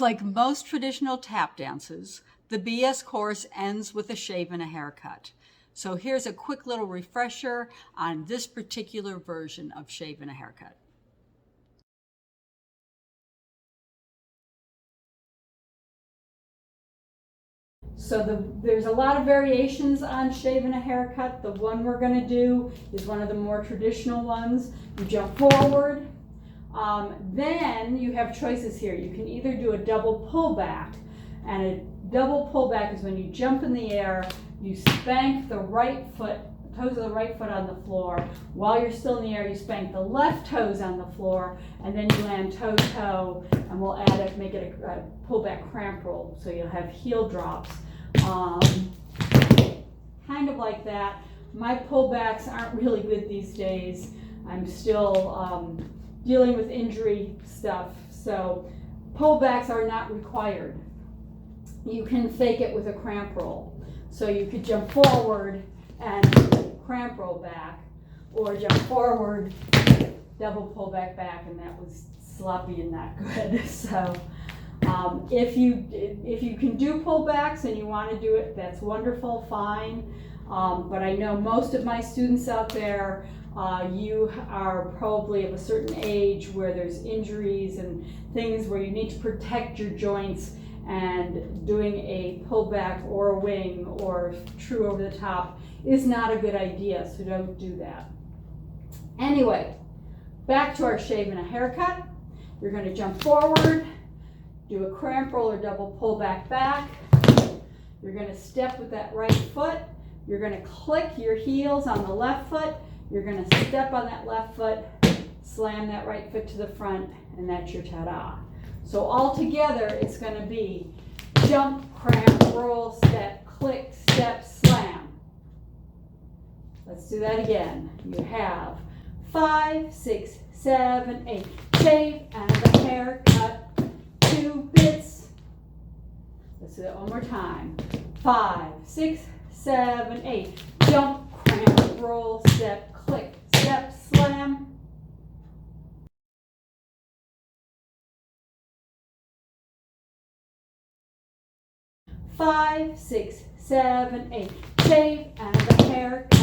Like most traditional tap dances, the BS course ends with a shave and a haircut. So here's a quick little refresher on this particular version of shave and a haircut. So there's a lot of variations on shave and a haircut. The one we're going to do is one of the more traditional ones. You jump forward. Then you have choices here. You can either do a double pullback, and a double pullback is when you jump in the air, you spank the right foot, toes of the right foot on the floor. While you're still in the air, you spank the left toes on the floor, and then you land toe-toe, and we'll add it, make it a pullback cramp roll, so you'll have heel drops. Kind of like that. My pullbacks aren't really good these days. I'm still dealing with injury stuff, so pullbacks are not required. You can fake it with a cramp roll. So you could jump forward and cramp roll back, or jump forward, double pull back, and that was sloppy and not good. So if you can do pullbacks and you want to do it, that's wonderful, fine. But I know most of my students out there, you are probably of a certain age where there's injuries and things where you need to protect your joints, and doing a pullback or a wing or true over the top is not a good idea, so don't do that. Anyway, back to our shave and a haircut. You're going to jump forward, do a cramp roll or double pullback back. You're going to step with that right foot. You're going to click your heels on the left foot. You're going to step on that left foot, slam that right foot to the front, and that's your ta-da. So all together, it's going to be jump, cramp, roll, step, click, step, slam. Let's do that again. You have 5, 6, 7, 8. Shave and a haircut, 2 bits. Let's do that one more time. 5, 6, 7, 8. Jump, cramp, roll, step, click, step, slam. 5, 6, 7, 8. Shave and a haircut.